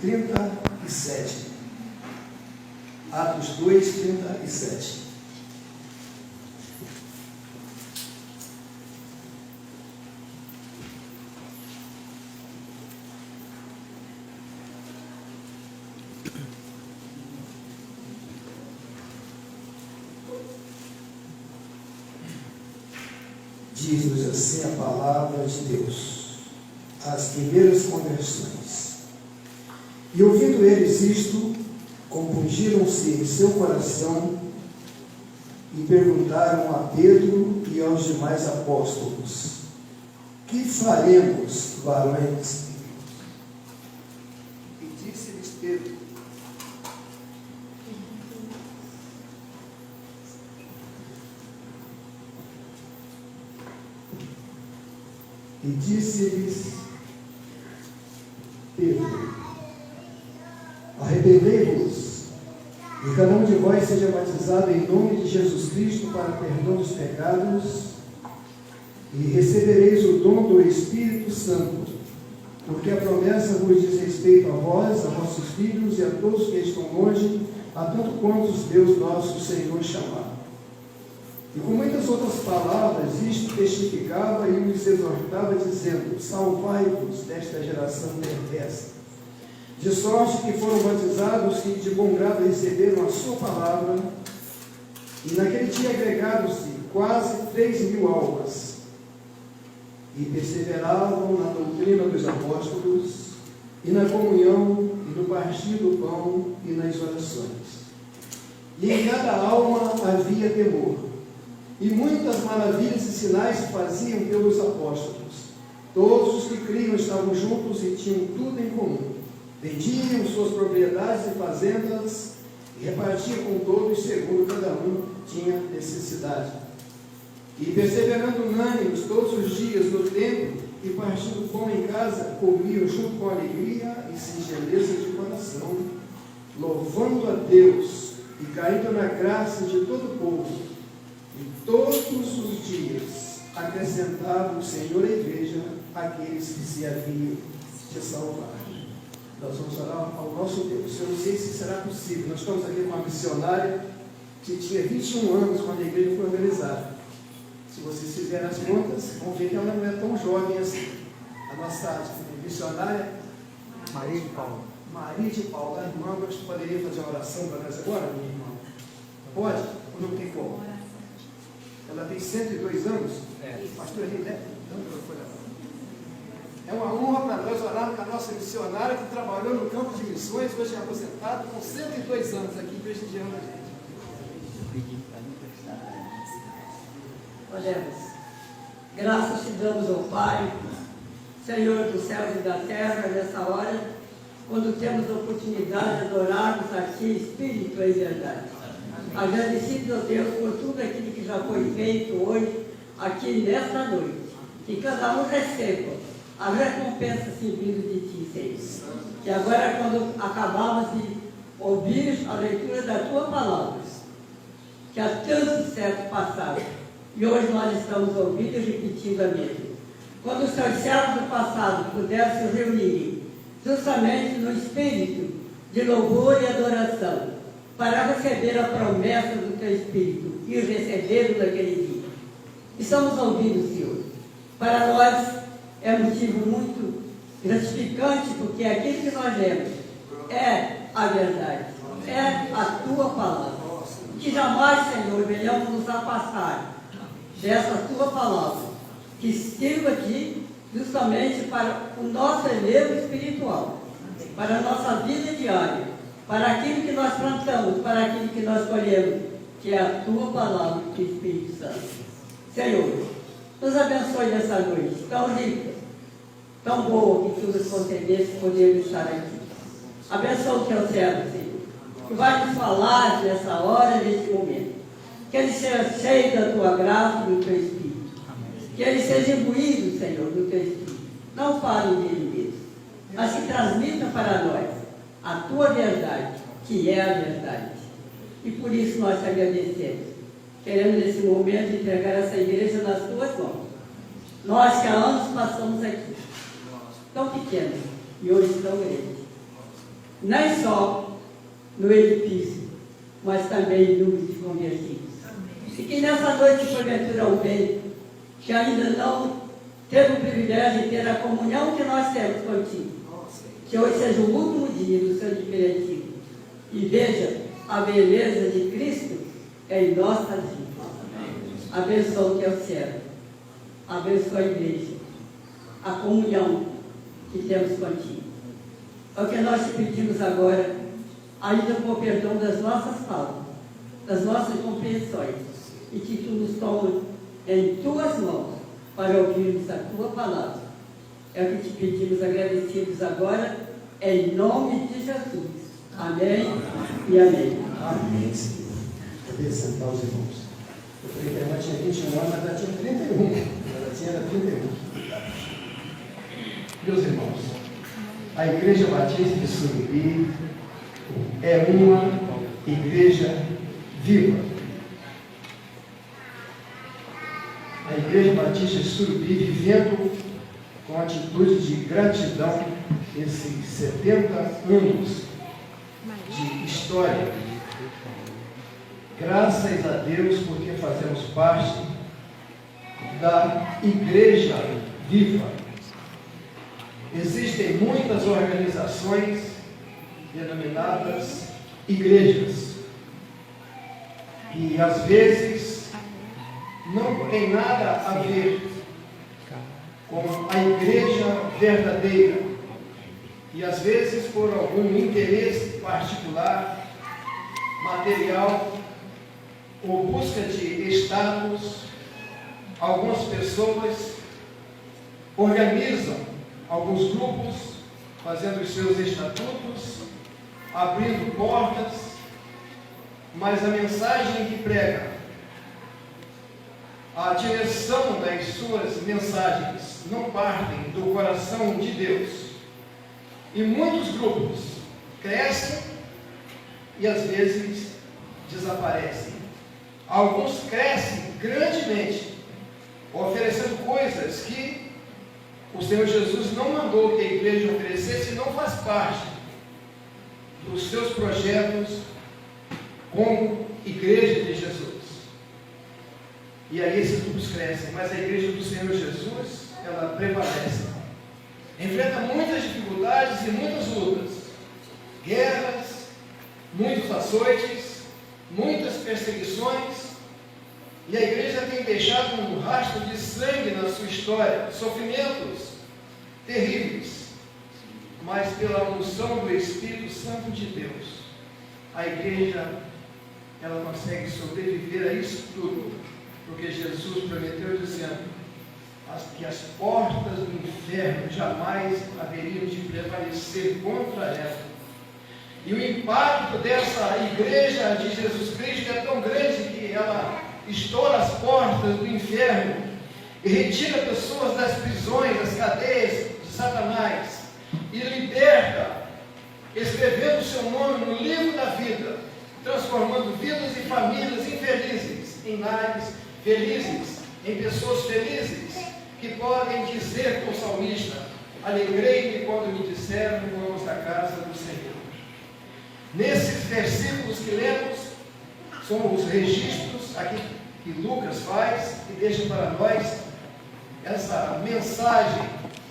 37. Atos 2, 37. Diz-nos assim a palavra de Deus, as primeiras conversões. E ouvindo eles isto, compungiram-se em seu coração e perguntaram a Pedro e aos demais apóstolos: que faremos, varões? E disse-lhes Pedro: arrependei-vos, e cada um de vós seja batizado em nome de Jesus Cristo para perdão dos pecados, e recebereis o dom do Espírito Santo, porque a promessa vos diz respeito a vós, a vossos filhos e a todos que estão longe, a tanto quantos Deus nosso Senhor chamar. E com muitas outras palavras, isto testificava e os exortava, dizendo: salvai-vos desta geração perversa. De sorte que foram batizados que de bom grado receberam a sua palavra, e naquele dia agregaram-se quase 3.000 almas, e perseveravam na doutrina dos apóstolos, e na comunhão, e no partir do pão, e nas orações. E em cada alma havia temor. E muitas maravilhas e sinais se faziam pelos apóstolos. Todos os que criam estavam juntos e tinham tudo em comum. Vendiam suas propriedades e fazendas e repartiam com todos segundo cada um tinha necessidade. E perseverando unânimes todos os dias no templo e partindo pão em casa, comiam junto com alegria e singeleza de coração, louvando a Deus e caindo na graça de todo o povo. E todos os dias acrescentava o Senhor à igreja aqueles que se haviam de salvar. Nós vamos orar ao nosso Deus. Eu não sei se será possível. Nós estamos aqui com uma missionária que tinha 21 anos quando a igreja foi organizada. Se vocês fizerem as contas, vão ver que ela não é tão jovem assim. A nossa missionária Maria de Paula. Maria de Paula, irmã, nós poderíamos fazer uma oração para nós agora, minha irmã? Pode? Ou não tem como? Ela tem 102 anos? Pastor Henrique, né? É uma honra para nós orarmos com a nossa missionária que trabalhou no campo de missões, hoje é aposentada, com 102 anos aqui, prestigiando a gente. Oremos. Graças te damos ao Pai, Senhor dos céus e da terra, nessa hora, quando temos a oportunidade de adorarmos a Ti, Espírito e verdade. Agradecidos a Deus por tudo aquilo que já foi feito hoje, aqui nesta noite. Que cada um receba a recompensa vindo de Ti, Senhor. Que agora, quando acabarmos de ouvir a leitura da Tua palavra, que há tanto certo passado, e hoje nós estamos ouvindo e repetindo a mesma. Quando os seus servos do passado puderam se reunir, justamente no espírito de louvor e adoração, para receber a promessa do Teu Espírito e recebê-lo naquele dia. Estamos ouvindo, Senhor. Para nós é motivo muito gratificante, porque aquilo que nós lemos é a verdade, é a Tua palavra. Que jamais, Senhor, venhamos nos afastar dessa Tua palavra, que sirva aqui justamente para o nosso elevo espiritual, para a nossa vida diária, para aquilo que nós plantamos, para aquilo que nós colhemos, que é a Tua palavra, que é o Espírito Santo. Senhor, nos abençoe nessa noite, tão rica, tão boa, que Tu nos concedesse podermos estar aqui. Abençoe o Teu servo, Senhor, que vai nos falar nessa hora, nesse momento. Que ele seja cheio da Tua graça e do Teu Espírito. Que ele seja imbuído, Senhor, do Teu Espírito. Não fale dele mesmo, mas que transmita para nós a Tua verdade, que é a verdade. E por isso nós te agradecemos. Queremos nesse momento entregar essa igreja nas Tuas mãos. Nós que há anos passamos aqui, tão pequenos e hoje tão grandes. não só no edifício, mas também em número de convertidos. E que nessa noite, porventura, alguém que ainda não teve o privilégio de ter a comunhão que nós temos contigo, que hoje seja o último dia do seu imperativo e veja a beleza de Cristo em nossas vidas. Abençoa o teu servo, abençoa a igreja, a comunhão que temos contigo. É o que nós te pedimos agora, ainda com o perdão das nossas faltas, das nossas compreensões, e que tu nos tomes em tuas mãos para ouvirmos a tua palavra. É o que te pedimos agradecidos agora, em nome de Jesus. Amém e amém. Amém, Senhor. Poder sentar os irmãos. Eu falei que ela tinha 21 anos, mas ela tinha 31. Ela tinha 31. Meus irmãos, a Igreja Batista de Surubim é uma igreja viva. A Igreja Batista de Surubim vivendo com atitude de gratidão esses 70 anos de história. Graças a Deus porque fazemos parte da Igreja Viva. Existem muitas organizações denominadas igrejas e às vezes não tem nada a ver com a igreja verdadeira e às vezes por algum interesse particular, material ou busca de status, algumas pessoas organizam alguns grupos, fazendo os seus estatutos, abrindo portas, mas a mensagem que prega, a direção das suas mensagens não partem do coração de Deus. E muitos grupos crescem e às vezes desaparecem. Alguns crescem grandemente, oferecendo coisas que o Senhor Jesus não mandou que a igreja oferecesse e não faz parte dos seus projetos como igreja de Jesus. E aí esses grupos crescem, mas a igreja do Senhor Jesus, ela prevalece. Enfrenta muitas dificuldades e muitas lutas, guerras, muitos açoites, muitas perseguições, e a igreja tem deixado um rastro de sangue na sua história, sofrimentos terríveis, mas pela unção do Espírito Santo de Deus, a igreja, ela consegue sobreviver a isso tudo, porque Jesus prometeu dizendo que as portas do inferno jamais haveriam de prevalecer contra ela. E o impacto dessa igreja de Jesus Cristo é tão grande que ela estoura as portas do inferno e retira pessoas das prisões, das cadeias de Satanás e liberta, escrevendo o seu nome no livro da vida, transformando vidas e famílias infelizes em lares felizes, em pessoas felizes, que podem dizer com o salmista: alegrei-me quando me disseram, vamos à casa do Senhor. Nesses versículos que lemos, são os registros aqui que Lucas faz e deixa para nós essa mensagem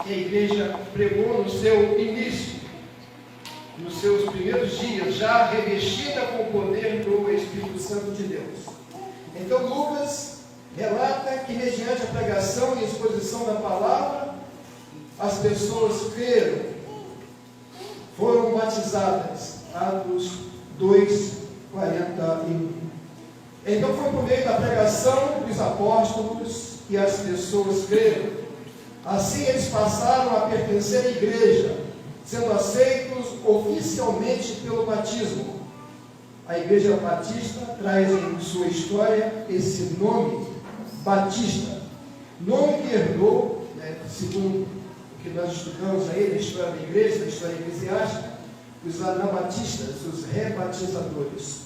que a igreja pregou no seu início, nos seus primeiros dias, já revestida com o poder do Espírito Santo de Deus. Então Lucas relata que mediante a pregação e exposição da palavra, as pessoas creram, foram batizadas. Atos 2:41. Então foi por meio da pregação dos apóstolos que as pessoas creram. Assim eles passaram a pertencer à igreja, sendo aceitos oficialmente pelo batismo. A Igreja Batista traz em sua história esse nome, Batista, nome que herdou, segundo o que nós estudamos aí na história da igreja, na história eclesiástica, os anabatistas, os rebatizadores.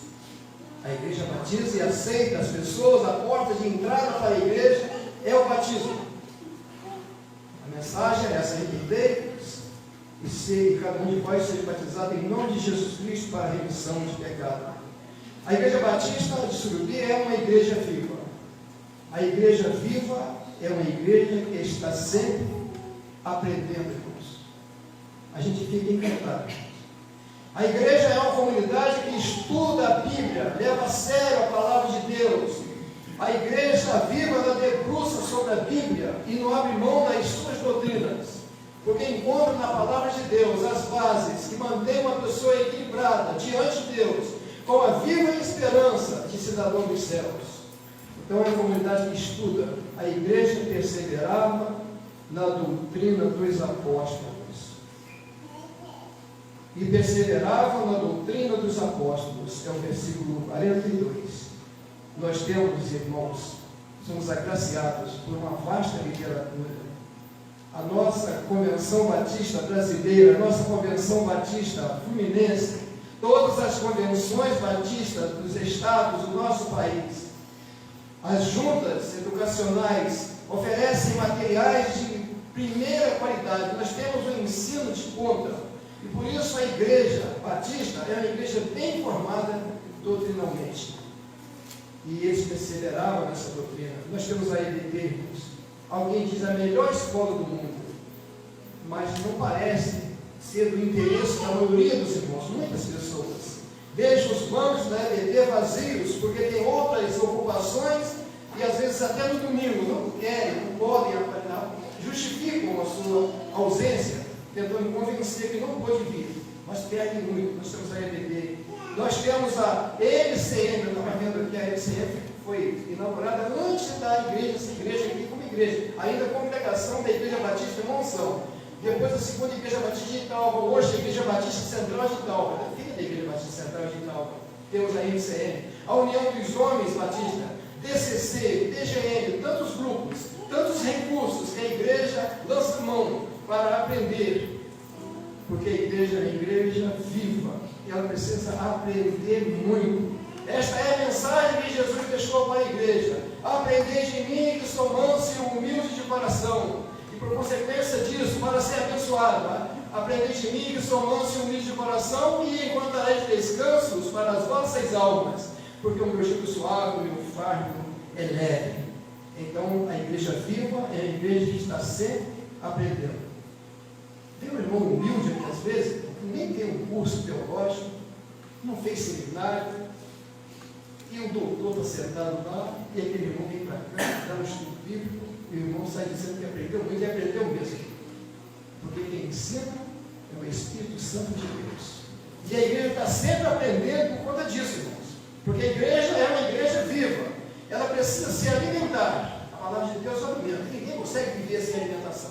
A igreja batiza e aceita as pessoas, a porta de entrada para a igreja é o batismo. A mensagem é essa: arrependei-vos e cada um de vós seja batizado em nome de Jesus Cristo para a remissão de pecado. A Igreja Batista de Surubim é uma igreja viva. A igreja viva é uma igreja que está sempre aprendendo, irmãos. A gente fica encantado. A igreja é uma comunidade que estuda a Bíblia, leva a sério a palavra de Deus. A igreja viva, ela debruça sobre a Bíblia e não abre mão das suas doutrinas, porque encontra na palavra de Deus as bases que mantêm uma pessoa equilibrada diante de Deus, com a viva esperança de cidadão dos céus. Então é uma comunidade que estuda. A igreja perseverava na doutrina dos apóstolos. E perseverava na doutrina dos apóstolos. É o versículo 42. Nós temos, irmãos, somos agraciados por uma vasta literatura. A nossa Convenção Batista Brasileira, a nossa Convenção Batista Fluminense, todas as convenções batistas dos estados do nosso país, as juntas educacionais oferecem materiais de primeira qualidade. Nós temos um ensino de ponta. E por isso a igreja batista é uma igreja bem formada doutrinalmente. E eles perseveravam nessa doutrina. Nós temos a EBD, alguém diz a melhor escola do mundo, mas não parece ser do interesse da maioria dos irmãos, muitas pessoas. Deixam os bancos da EBD vazios, porque tem outras ocupações, e às vezes até no domingo não querem, não podem, justificam a sua ausência, tentando convencer que não pode vir, mas perdem muito. Nós temos a EBD, nós temos a LCM, eu estava vendo aqui, a LCM foi inaugurada antes da igreja, essa igreja aqui como igreja, ainda congregação da Igreja Batista em Monção. Depois a segunda Igreja Batista de Italva, hoje a Igreja Batista Central de Italva, filha da Igreja Batista Central de Italva. Temos a MCM, a União dos Homens Batista, DCC, DGM, tantos grupos, tantos recursos que a igreja lança mão para aprender, porque a igreja é uma igreja viva, e ela precisa aprender muito. Esta é a mensagem que Jesus deixou para a igreja: aprendei de mim, que sou manso e humilde de coração. E por consequência disso, para ser abençoado, aprendei de mim, que sou manso e humilde de coração, e encontrareis descansos para as vossas almas, porque o meu jugo suave, o meu fardo é leve. Então a igreja viva é a igreja que está sempre aprendendo. Tem um irmão humilde aqui às vezes, que nem tem um curso teológico, não fez seminário, e o doutor está sentado lá, e aquele irmão vem para cá, dá um estudo bíblico, e o irmão sai dizendo que aprendeu muito, e aprendeu mesmo. Porque quem ensina é o Espírito Santo de Deus. E a igreja está sempre aprendendo por conta disso, irmãos. Porque a igreja é uma igreja viva. Ela precisa se alimentar. A palavra de Deus alimenta. Ninguém consegue viver sem alimentação.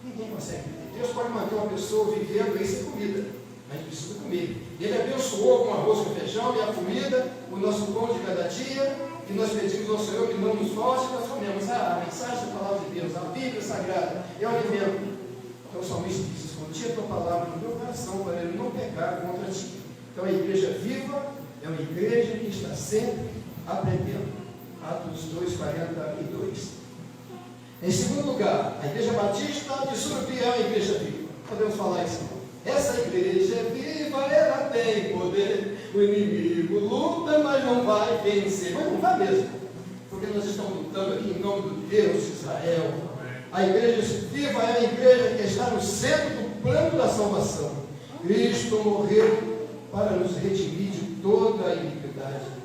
Ninguém consegue viver. Deus pode manter uma pessoa vivendo aí sem comida. Mas precisa comer. Ele abençoou com arroz com feijão e a comida, o nosso pão de cada dia, e nós pedimos ao Senhor que não nos falte, nós comemos. A mensagem da palavra de Deus, a Bíblia Sagrada, é o alimento. Então o salmista diz: escondi a tua palavra no meu coração para ele não pecar contra ti. Então a igreja viva é uma igreja que está sempre aprendendo. Atos 2:42. Em segundo lugar, a Igreja Batista de Surubim é uma igreja viva. Podemos falar isso? Essa igreja é viva, ela tem poder. O inimigo luta, mas não vai vencer. Mas não vai mesmo, porque nós estamos lutando aqui em nome do Deus de Israel. A igreja viva é a igreja que está no centro do plano da salvação. Cristo morreu para nos redimir de toda a iniquidade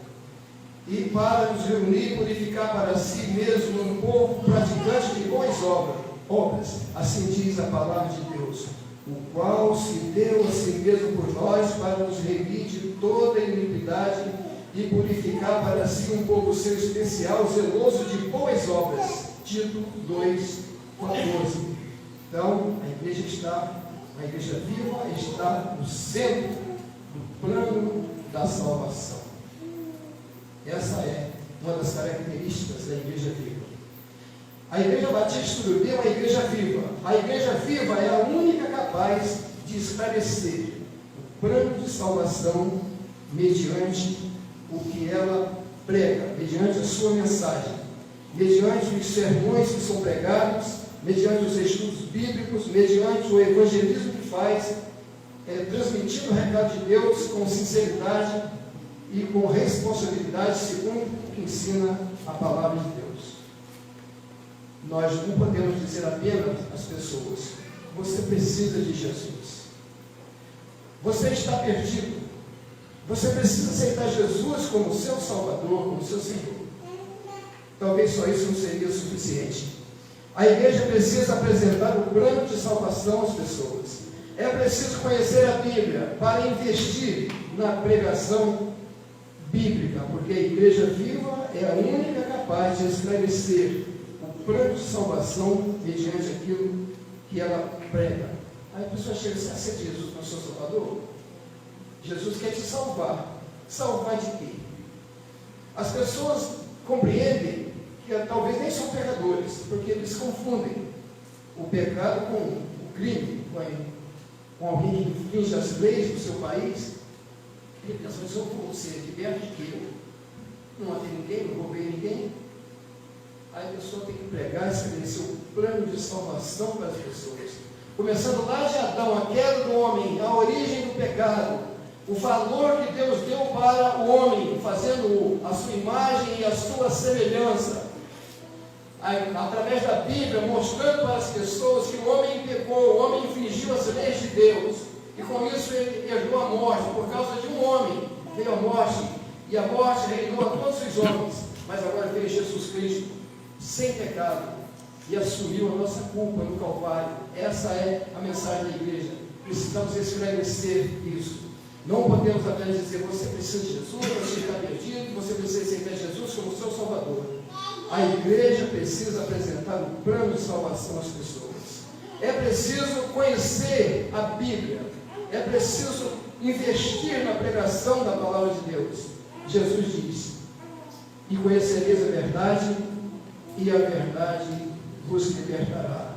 e para nos reunir e purificar para si mesmo um povo praticante de boas obras. Assim diz a palavra de Deus, o qual se deu a si mesmo por nós para nos remir de toda a iniquidade e purificar para si um povo seu especial, zeloso de boas obras. Tito 2:14. Então, a igreja viva está no centro do plano da salvação. Essa é uma das características da igreja viva. A Igreja Batista de Surubim é uma igreja viva. A igreja viva é a única capaz de esclarecer o plano de salvação mediante o que ela prega, mediante a sua mensagem, mediante os sermões que são pregados mediante os estudos bíblicos, mediante o evangelismo que faz, transmitindo o recado de Deus com sinceridade e com responsabilidade, segundo o que ensina a palavra de Deus. Nós não podemos dizer apenas às pessoas: você precisa de Jesus. Você está perdido. Você precisa aceitar Jesus como seu Salvador, como seu Senhor. Talvez só isso não seria suficiente. A igreja precisa apresentar o plano de salvação às pessoas. É preciso conhecer a Bíblia para investir na pregação bíblica, porque a igreja viva é a única capaz de esclarecer o plano de salvação mediante aquilo que ela prega. Aí a pessoa chega: você aceita Jesus como seu Salvador? Jesus quer te salvar. Salvar de quê? As pessoas compreendem que talvez nem são pecadores, porque eles confundem o pecado com o crime, com alguém que infringe as leis do seu país. Ele pensa: mas eu vou ser liberto de quê? Eu não matei ninguém, não roubei ninguém. Aí a pessoa tem que pregar e estabelecer o plano de salvação para as pessoas. Começando lá de Adão, a queda do homem, a origem do pecado, o valor que Deus deu para o homem, fazendo a sua imagem e a sua semelhança. Através da Bíblia, mostrando para as pessoas que o homem pecou, o homem infringiu as leis de Deus, e com isso ele herdou a morte. Por causa de um homem veio a morte, e a morte reinou a todos os homens. Mas agora veio Jesus Cristo, sem pecado, e assumiu a nossa culpa no Calvário. Essa é a mensagem da igreja. Precisamos esclarecer isso. Não podemos apenas dizer: você precisa de Jesus, você está perdido, você precisa aceitar Jesus como seu Salvador. A igreja precisa apresentar um plano de salvação às pessoas. É preciso conhecer a Bíblia. É preciso investir na pregação da palavra de Deus. Jesus diz: e conhecereis a verdade, e a verdade vos libertará.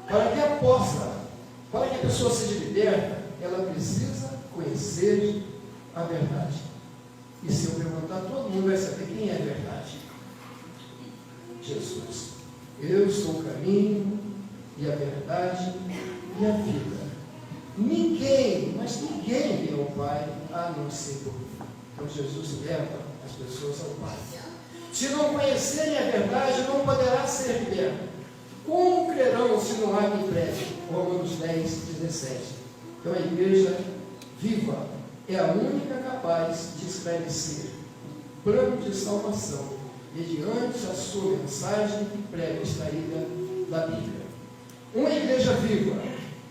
Para que a pessoa seja liberta, ela precisa conhecer a verdade. E se eu perguntar, todo mundo vai saber quem é a verdade. Jesus. Eu sou o caminho e a verdade e a vida. Ninguém, mas ninguém vem ao Pai a não ser por mim. Então Jesus leva as pessoas ao Pai. Se não conhecerem a verdade, não poderá ser liberto. Como crerão se não há quem pregue? Romanos 10, 17. Então a igreja viva é a única capaz de esclarecer o plano de salvação mediante a sua mensagem que prega extraída da Bíblia. Uma igreja viva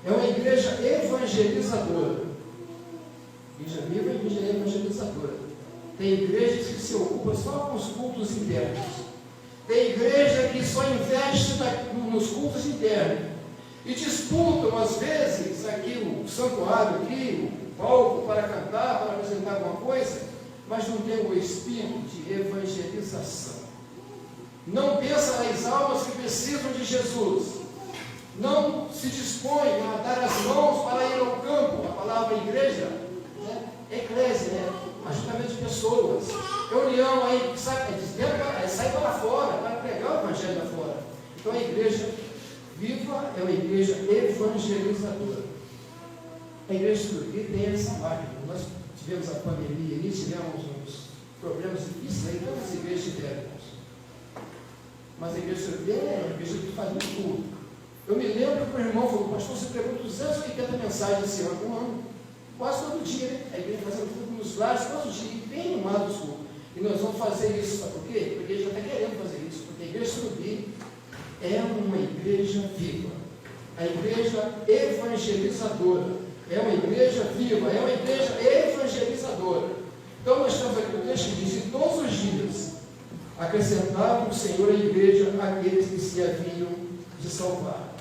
é uma igreja evangelizadora. Igreja viva é igreja evangelizadora. Tem igrejas que se ocupam só com os cultos internos. Tem igreja que só investe nos cultos internos. E disputam, às vezes, aqui o santuário, aqui, o palco para cantar, para apresentar alguma coisa, mas não tem o espírito de evangelização. Não pensa nas almas que precisam de Jesus. Não se dispõe a dar as mãos para ir ao campo. A palavra igreja, eclésia, ajuntamento de pessoas. Reunião aí, sai para fora, para pregar o evangelho lá fora. Então a igreja viva é uma igreja evangelizadora. A igreja Surubim tem essa máquina. Nós tivemos a pandemia ali, tivemos uns problemas difíceis aí, todas as igrejas tiveram. Mas a igreja Surubim é uma igreja que faz muito culto. Eu me lembro que o irmão falou: pastor, você pregou 280 mensagens esse ano, um ano, quase todo dia, né? A igreja fazendo culto nos lares, todo dia, bem animado os cultos. E nós vamos fazer isso, sabe por quê? Porque a igreja está querendo fazer isso, porque a igreja Surubim é uma igreja viva, a igreja evangelizadora. É uma igreja viva, é uma igreja evangelizadora. Então nós estamos aqui no texto que diz: e todos os dias acrescentava o Senhor à igreja aqueles que se haviam de salvar.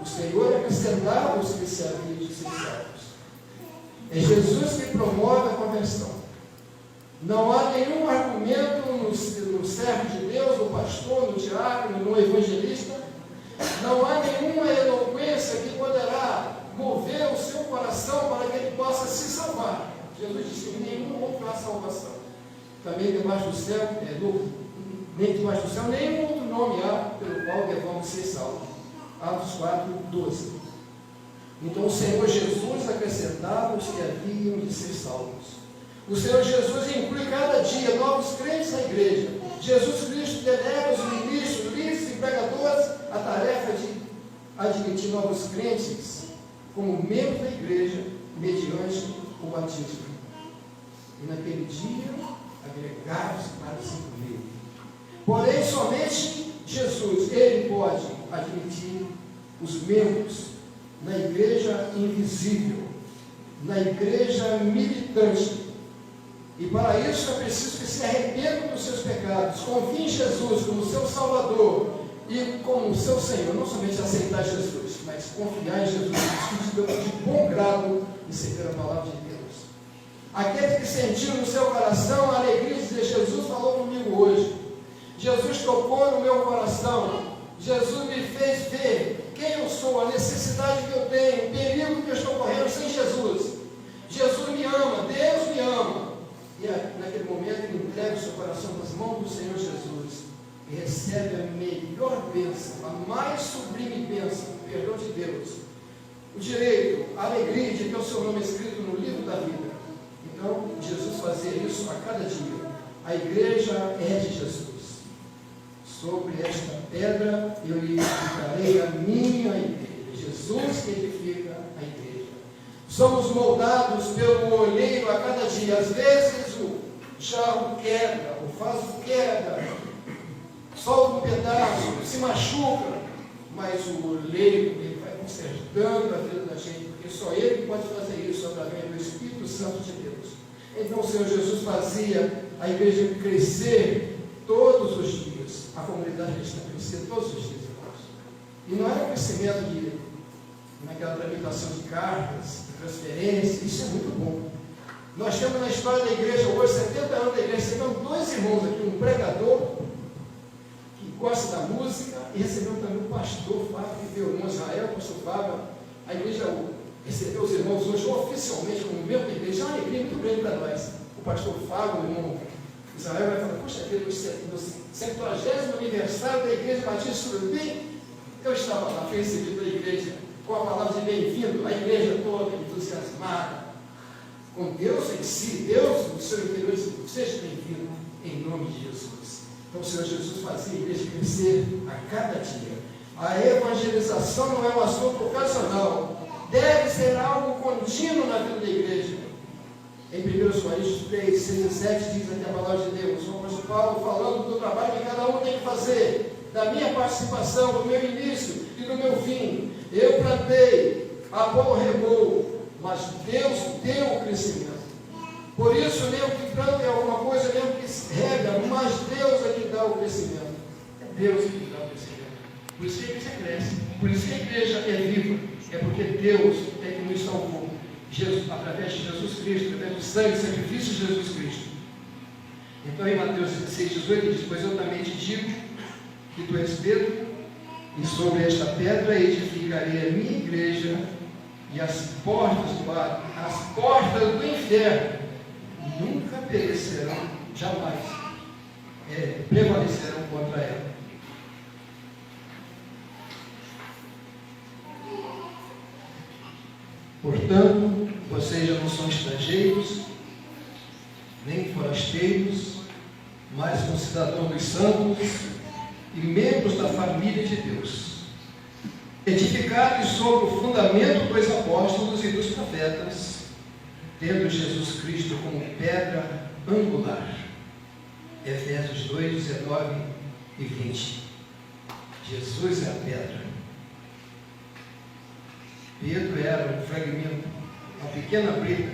O Senhor acrescentava os que se haviam de ser salvos. É Jesus que promove a conversão. Não há nenhum argumento no servo de Deus, no pastor, no diácono, no evangelista. Não há nenhuma eloquência que poderá mover o seu coração para que ele possa se salvar. Jesus disse que nenhum outro há salvação. Também debaixo do céu, nem debaixo do céu, nenhum outro nome há pelo qual devamos ser salvos. Atos 4:12. Então o Senhor Jesus acrescentava os que haviam de ser salvos. O Senhor Jesus inclui cada dia novos crentes na igreja. Jesus Cristo delega os ministros, líderes e pregadores a tarefa de admitir novos crentes como membros da igreja mediante o batismo. E naquele dia agregaram-se para 5.000. Porém, somente Jesus, Ele pode admitir os membros na igreja invisível, na igreja militante. E para isso é preciso que se arrependam dos seus pecados, confiem em Jesus como seu Salvador e como seu Senhor. Não somente aceitar Jesus, mas confiar em Jesus de bom grado e seguir a palavra de Deus. Aquele que sentiu no seu coração a alegria de dizer: Jesus falou comigo hoje, Jesus tocou no meu coração, Jesus me fez ver quem eu sou, a necessidade que eu tenho, o perigo que eu estou correndo sem Jesus. Jesus me ama, Deus me ama. E naquele momento ele entrega o seu coração nas mãos do Senhor Jesus e recebe a melhor bênção, a mais sublime bênção, o perdão de Deus, o direito, a alegria de ter o seu nome escrito no livro da vida. Então, Jesus fazia isso a cada dia. A igreja é de Jesus. Sobre esta pedra eu edificarei a minha igreja. Jesus que edifica a igreja. Somos moldados pelo olheiro a cada dia. Às vezes o jarro quebra, o vaso quebra, solta um pedaço, se machuca, mas o olheiro ele vai consertando a vida da gente, porque só Ele pode fazer isso através do Espírito Santo de Deus. Então o Senhor Jesus fazia a igreja crescer todos os dias. A comunidade está crescendo todos os dias, irmãos. E não era um crescimento naquela tramitação de cartas, de transferência. Isso é muito bom. Nós temos na história da igreja hoje, 70 anos da igreja, recebemos dois irmãos aqui, um pregador que gosta da música, e recebemos também um pastor Fábio, que veio em Israel, o pastor Fábio. A igreja recebeu os irmãos hoje oficialmente como membro da igreja. É uma alegria muito grande para nós. O pastor Fábio, o irmão Israel, vai falar: poxa vida, no 70º aniversário da igreja Batista Surubim, eu estava lá, fui recebido pela igreja com a palavra de bem-vindo, a igreja toda entusiasmada com Deus em si. Deus no seu interior disse: seja bem-vindo em nome de Jesus. Então o Senhor Jesus fazia a igreja crescer a cada dia. A evangelização não é um assunto ocasional, deve ser algo contínuo na vida da igreja. Em 1 Coríntios 3, 6 e 7 diz aqui a palavra de Deus, o apóstolo Paulo falando do trabalho que cada um tem que fazer, da minha participação, do meu início e do meu fim. Eu plantei, Apolo regou, mas Deus deu o crescimento. Por isso, nem o que planta é alguma coisa, nem o que rega, mas Deus é que dá o crescimento. É Deus que dá o crescimento. Por isso que a igreja cresce, por isso que a igreja é viva, é porque Deus é que nos salvou. Jesus, através de Jesus Cristo, através do sangue e sacrifício de Jesus Cristo. Então em Mateus 16:18 ele diz: pois eu também te digo que tu és Pedro, e sobre esta pedra edificarei a minha igreja, e as portas do inferno nunca perecerão, jamais prevalecerão contra ela. Portanto, vocês já não são estrangeiros, nem forasteiros, mas concidadãos dos santos e membros da família de Deus, edificados sobre o fundamento dos apóstolos e dos profetas, tendo Jesus Cristo como pedra angular. Efésios 2, 19 e 20. Jesus é a pedra. Pedro era um fragmento, uma pequena brita.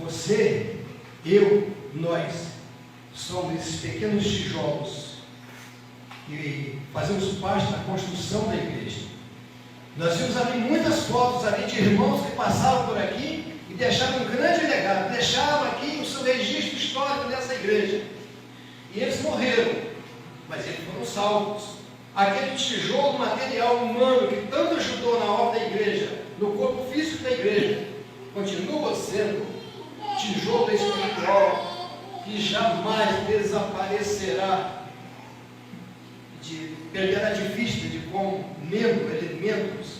Você, eu, nós somos esses pequenos tijolos que fazemos parte da construção da igreja. Nós vimos ali muitas fotos ali de irmãos que passavam por aqui e deixaram um grande legado, deixaram aqui o seu registro histórico dessa igreja. E eles morreram, mas eles foram salvos. Aquele tijolo material humano que tanto ajudou na obra da igreja, no corpo físico da igreja, continua sendo tijolo espiritual que jamais desaparecerá. de perderá de vista de como elementos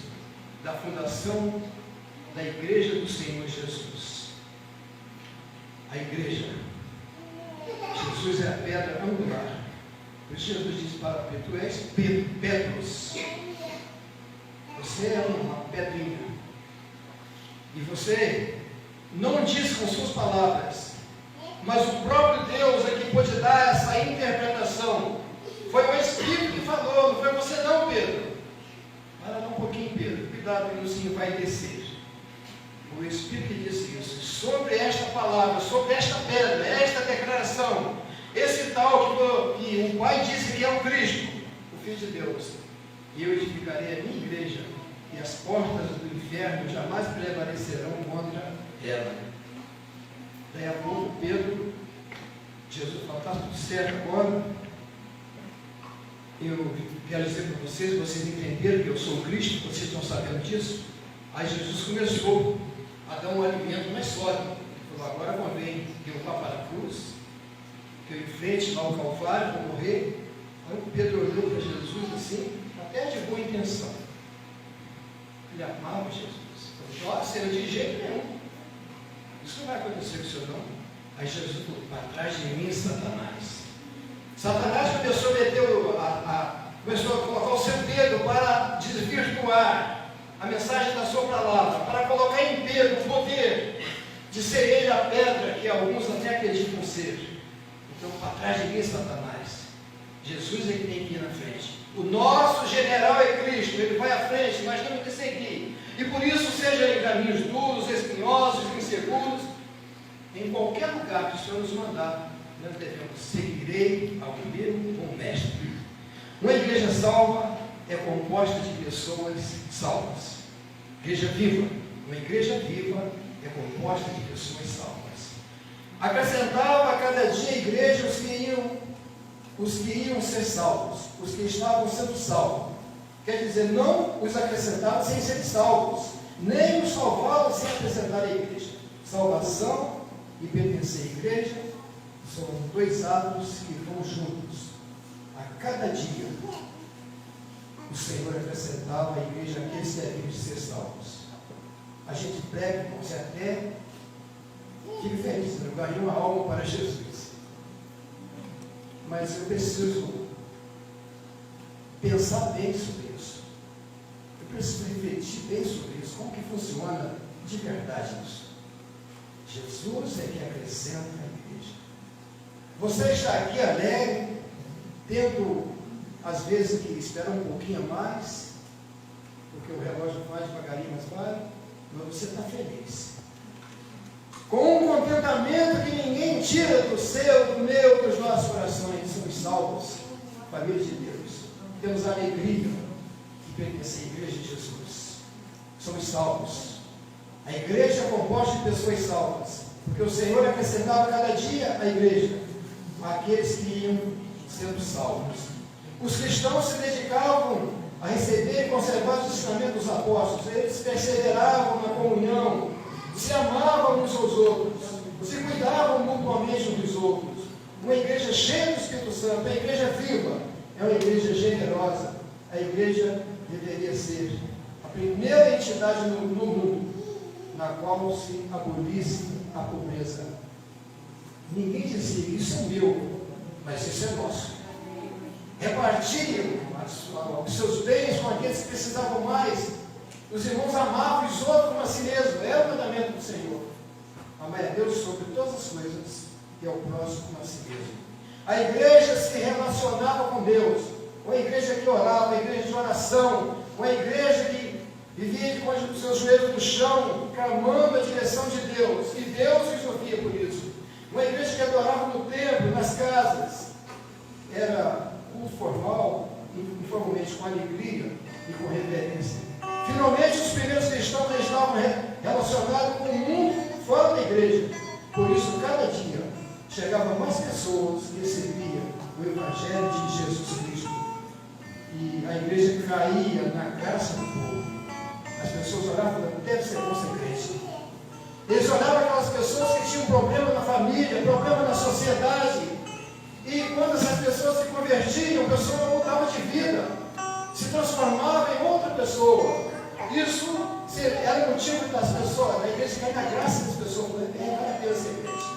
da fundação da Igreja do Senhor Jesus. A igreja. Jesus é a pedra angular. Por isso Jesus disse para Pedro: tu és Petros. Você é uma pedrinha. E você não diz com suas palavras, mas o próprio Deus é que pode dar essa interpretação. Foi o Espírito que falou, não foi você não, Pedro. Para lá um pouquinho, Pedro. Cuidado que o Senhor vai descer. O Espírito que disse isso. Sobre esta palavra, sobre esta pedra, esta declaração, esse tal que o Pai disse que é o Cristo, o Filho de Deus, e eu edificarei a minha igreja, e as portas do inferno jamais prevalecerão contra ela. Daí a pouco Pedro, Jesus falou: está tudo certo agora, eu quero dizer para vocês entenderam que eu sou o Cristo, vocês estão sabendo disso? Aí Jesus começou a dar um alimento mais sólido. Ele falou: agora convém que eu vá para a cruz, que eu enfrente lá o Calvário, vou morrer. Aí o Pedro olhou para Jesus assim, até de boa intenção. Ele amava Jesus. Falou: Senhor, de jeito nenhum. Isso não vai acontecer com o Senhor, não. Aí Jesus falou: para trás de mim, Satanás. Satanás começou a colocar o seu dedo para desvirtuar a mensagem da sua palavra, para colocar em Pedro o poder de ser ele a pedra que alguns até acreditam ser. Então, para trás de mim, Satanás. Jesus é que tem que ir na frente. O nosso general é Cristo, ele vai à frente, nós temos que seguir. E por isso, seja em caminhos duros, espinhosos, inseguros, em qualquer lugar que o Senhor nos mandar, nós devemos seguirei ao primeiro como mestre. Uma igreja salva é composta de pessoas salvas. Igreja viva. Uma igreja viva é composta de pessoas salvas. Acrescentava a cada dia a igreja os que iam ser salvos, os que estavam sendo salvos. Quer dizer, não os acrescentava sem serem salvos, nem os salvava sem acrescentar a igreja. Salvação e pertencer à igreja são dois atos que vão juntos. A cada dia, o Senhor acrescentava à igreja aqueles que haviam de ser salvos. A gente prega, irmãos, até fica feliz, eu ganhei uma alma para Jesus. Mas eu preciso pensar bem sobre isso. Eu preciso refletir bem sobre isso. Como que funciona de verdade isso? Jesus é que acrescenta a igreja. Você está aqui alegre, tendo às vezes que esperar um pouquinho a mais, porque o relógio faz devagarinho, mas vai, mas você está feliz. Com um contentamento que ninguém tira do seu, do meu, dos nossos corações. Somos salvos, família de Deus. Temos a alegria que pertence à igreja de Jesus. Somos salvos. A igreja é composta de pessoas salvas, porque o Senhor acrescentava cada dia à igreja aqueles que iam sendo salvos. Os cristãos se dedicavam a receber e conservar os ensinamentos dos apóstolos. Eles perseveravam na comunhão, se amavam uns aos outros, se cuidavam mutuamente uns dos outros. Uma igreja cheia do Espírito Santo, a igreja viva, é uma igreja generosa. A igreja deveria ser a primeira entidade no mundo na qual se abolisse a pobreza. Ninguém dizia: isso é meu, mas isso é nosso. Repartiam os seus bens com aqueles que precisavam mais. Os irmãos amavam os outros como a si mesmos. Era o mandamento do Senhor. Amar a Deus sobre todas as coisas e ao próximo como a si mesmo. A igreja se relacionava com Deus. Uma igreja que orava, uma igreja de oração, uma igreja que vivia com os seus joelhos no chão, clamando a direção de Deus. E Deus os ouvia por isso. Uma igreja que adorava no templo, nas casas. Era culto formal, informalmente, com alegria e com reverência. Finalmente, os primeiros cristãos estavam relacionados com o mundo fora da igreja. Por isso, cada dia, chegavam mais pessoas que recebiam o Evangelho de Jesus Cristo. E a igreja caía na graça do povo. As pessoas oravam: deve ser bom ser crente. Eles oravam aquelas pessoas que tinham problema na família, problema na sociedade. E quando essas pessoas se convertiam, a pessoa mudava de vida, se transformava em outra pessoa. Isso era motivo das pessoas, da igreja ganhar a graça das pessoas. Vale a pena ser crente.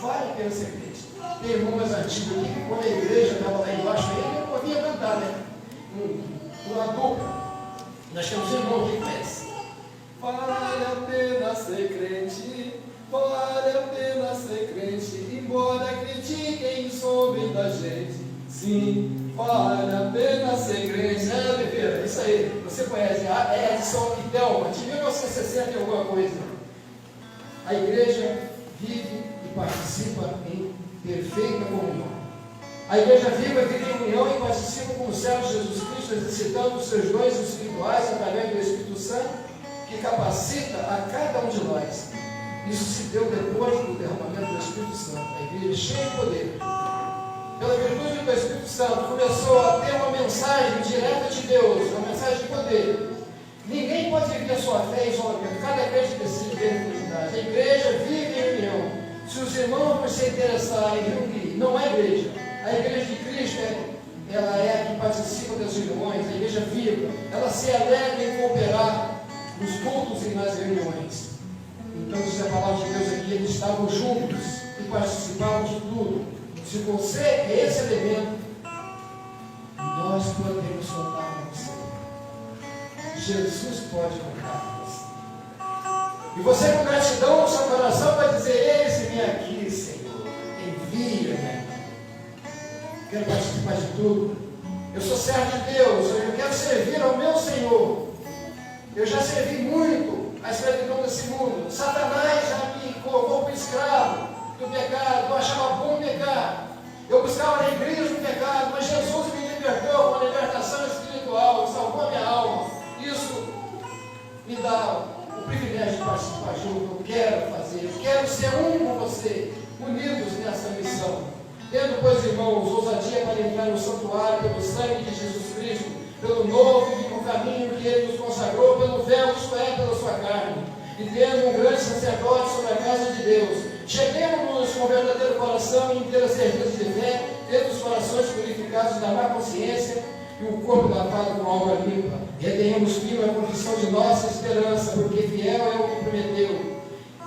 Vale a pena ser crente. Tem irmãos antigos aqui que quando a igreja estava lá embaixo, ele não ouvia cantar, né? Uma dupla. Nós temos irmãos que conhecem. Vale a pena ser crente, vale a pena ser crente, embora critiquem sobre da gente. Sim, vale a pena ser crente. Oliveira, isso aí, você conhece, é Edson e Thelma, de 1960 e alguma coisa. A igreja vive e participa em perfeita comunhão. A igreja vive em união e participa com o céu de Jesus Cristo, exercitando os seus dons espirituais através do Espírito Santo, que capacita a cada um de nós. Isso se deu depois do derramamento do Espírito Santo. A igreja cheia de poder, pela virtude do Espírito Santo, começou a ter uma mensagem direta de Deus, uma mensagem de poder. Ninguém pode viver a sua fé em isolamento. Cada crente decide viver em comunidade. A igreja vive em união. Se os irmãos não se interessarem em reunir, não é igreja. A igreja de Cristo ela é a que participa das reuniões. A igreja viva. Ela se alegra em cooperar nos cultos e nas reuniões. Então diz a palavra de Deus aqui, eles estavam juntos e participavam de tudo. Se você é esse elemento, nós podemos contar com você. Jesus pode contar com você. E você, com gratidão no seu coração, vai dizer: eis-me aqui, Senhor, envia-me. Quero participar de tudo. Eu sou servo de Deus, eu quero servir ao meu Senhor. Eu já servi muito a escravidão desse mundo. Satanás já me colocou como escravo do pecado, eu achava bom pecar. Eu buscava na igreja o pecado, mas Jesus me libertou com a libertação espiritual, salvou a minha alma. Isso me dá o privilégio de participar junto. Eu quero fazer, eu quero ser um com você, unidos nessa missão. Tendo, pois, irmãos, ousadia para entrar no santuário pelo sangue de Jesus Cristo, pelo novo e vivo caminho que Ele nos consagrou, pelo véu, isto é, pela sua carne, e tendo um grande sacerdote sobre a casa de Deus, cheguemos-nos com verdadeiro coração e inteira certeza de fé, tendo os corações purificados da má consciência e o corpo lavado com alma limpa. Retenhamos firme a confissão de nossa esperança, porque fiel é o que prometeu.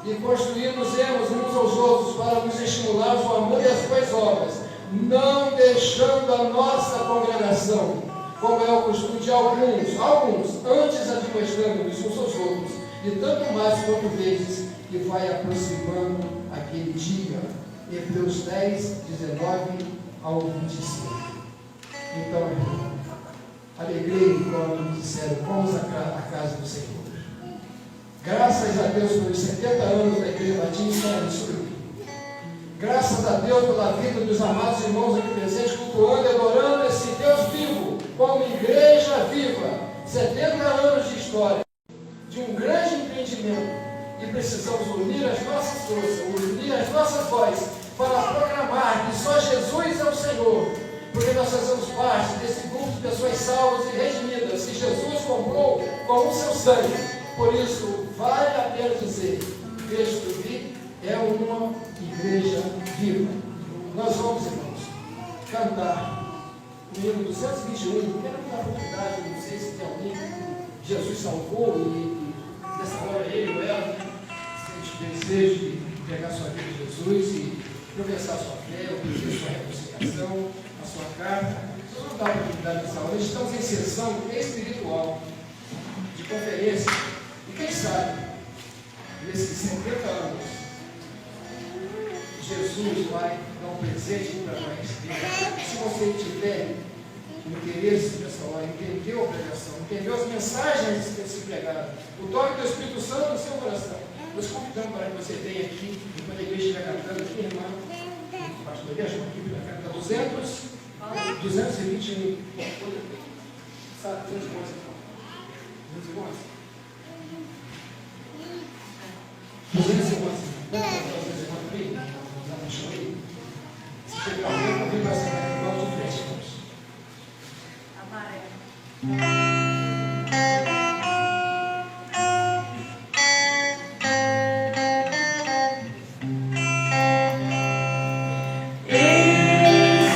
E construí-nos uns aos outros para nos estimularmos o amor e as boas obras, não deixando a nossa congregação, como é o costume de alguns, antes admoestando-nos uns aos outros, e tanto mais quanto vezes que vai aproximando aquele dia. Hebreus 10, 19 ao 25. Então, irmão, alegrei quando me disseram: vamos à casa do Senhor. Graças a Deus pelos 70 anos da Igreja Batista em Suruí. Graças a Deus pela vida dos amados irmãos aqui presentes, cultuando e adorando esse Deus vivo, como igreja viva. 70 anos de história, de um grande empreendimento. E precisamos unir as nossas forças, unir as nossas vozes, para proclamar que só Jesus é o Senhor. Porque nós fazemos parte desse grupo de pessoas salvas e redimidas, que Jesus comprou com o seu sangue. Por isso, vale a pena dizer: Igreja Suruí é uma igreja viva. Nós vamos, irmãos, cantar o hino 221. Quero dar oportunidade, não sei se tem alguém que Jesus salvou e nessa hora ele ou ela sente desejo de pegar sua vida de Jesus e professar sua fé, obedecer sua reconciliação, a sua carta. Nós vamos dar oportunidade nessa hora. Estamos em sessão espiritual de conferência. E quem sabe, nesses 50 anos, Jesus vai dar um presente para nós. Se você tiver interesse nessa hora, entendeu a pregação, entendeu as mensagens que têm sido pregadas, o toque do Espírito Santo no seu coração, nós convidamos para que você venha aqui, enquanto a igreja estiver cantando aqui, irmã, pastoreia, chama aqui para cantar 221. Sabe, 211. 211. 211. Se chegar alguém, eu vou passar igual de frente. Amarelo. Ei,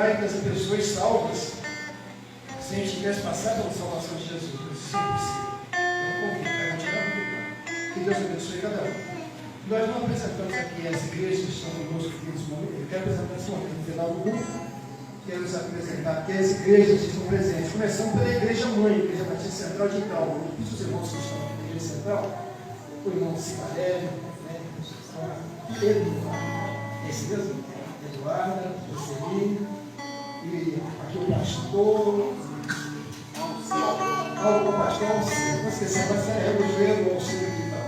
hebraica, as pessoas salvas, se a gente tivesse passado pela salvação de Jesus, isso é impossível. Então, convido a continuar. Que Deus abençoe cada um. Nós não apresentamos aqui as igrejas que estão conosco aqui nesse momento. Eu quero apresentar esse momento no final do culto. Quero nos apresentar aqui as igrejas que estão presentes. Começando pela Igreja Mãe, Igreja Batista Central de Itaú. Os irmãos que estão na Igreja Central, o irmão Cicarelli, Pedro, esse mesmo, Eduarda, Jocelyn, e aqui o pastor, o pastor Alcir, não esquecer, vai ser o joelho, o Alcir aqui e tal.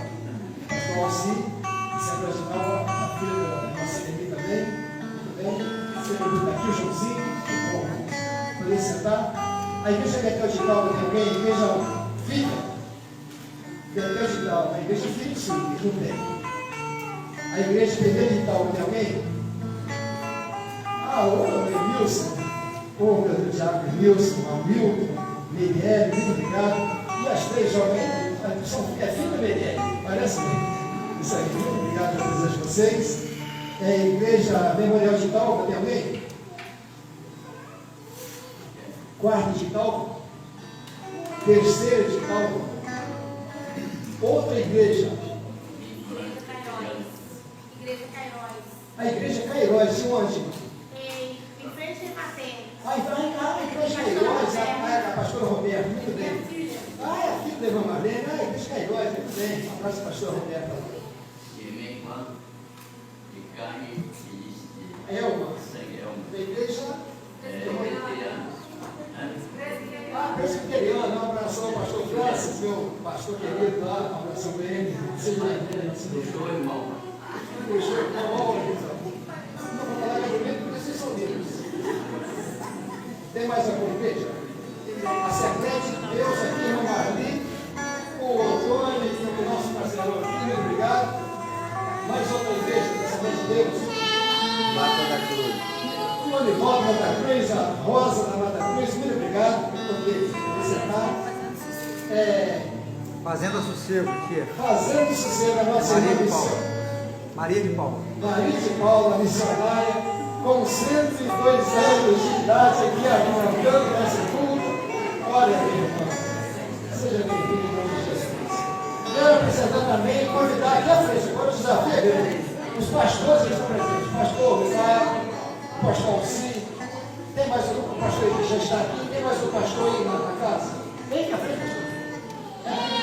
Pastor Alcir, Central de Itaú, a filha da nossa Eleni também, muito bem. Você aqui o Joãozinho, poder sentar. A igreja Betel de Itaú tem alguém? A igreja Filha? Betel de Itaú, a igreja Filho, sim, não tem. A igreja Betel de Itaú tem alguém? O Emilson, meu Deus, Diabo Emilson, Hamilton, Merielle, muito obrigado. E as três jovens, é filho da Merielle, parece bem. Isso aí, muito obrigado a todos vocês. É a igreja Memorial de Itaú, tem alguém? Quarta de Itaú? Terceira de Itaú? Outra igreja? Igreja Cairóis. A igreja Cairóis, de onde? Em frente a Matéria. Então a igreja Cairóis, a pastora Roberta, muito bem. É a filha da irmã Marlene, a igreja Cairóis, muito bem. Um abraço, pastora Roberta. Elma, da igreja presbiteriana, um abração ao pastor Francis, meu pastor querido lá, um abração para ele. Seja bem-vindo. Deixou o irmão. Deixou o irmão, não vou falar de bonito porque vocês são livres. Tem mais alguma igreja? A Serpente de Deus aqui, irmã Marli, o Antônio, o nosso parceiro aqui, muito obrigado. Mais outra igreja da Serpente de Deus. Mata da Cruz. O Olivaldo Mata Cruz, a Rosa da Mata Cruz, muito obrigado por poder apresentar. Fazenda Sossego aqui. Fazendo Sossego, a nossa Maria irmã de Paula. missionária. Maria de Paula. Maria de Paula, missionária, com 102 anos de idade aqui, argumentando nessa culto. Olha aí, irmão. Seja bem-vindo em nome de Jesus. Quero apresentar também, convidar aqui à frente, agora o desafio é grande. Os pastores que estão presentes, pastor Rafael, pastor Alci, tem mais um pastor que já está aqui, tem mais um pastor aí na casa? Vem cá, frente, pastor.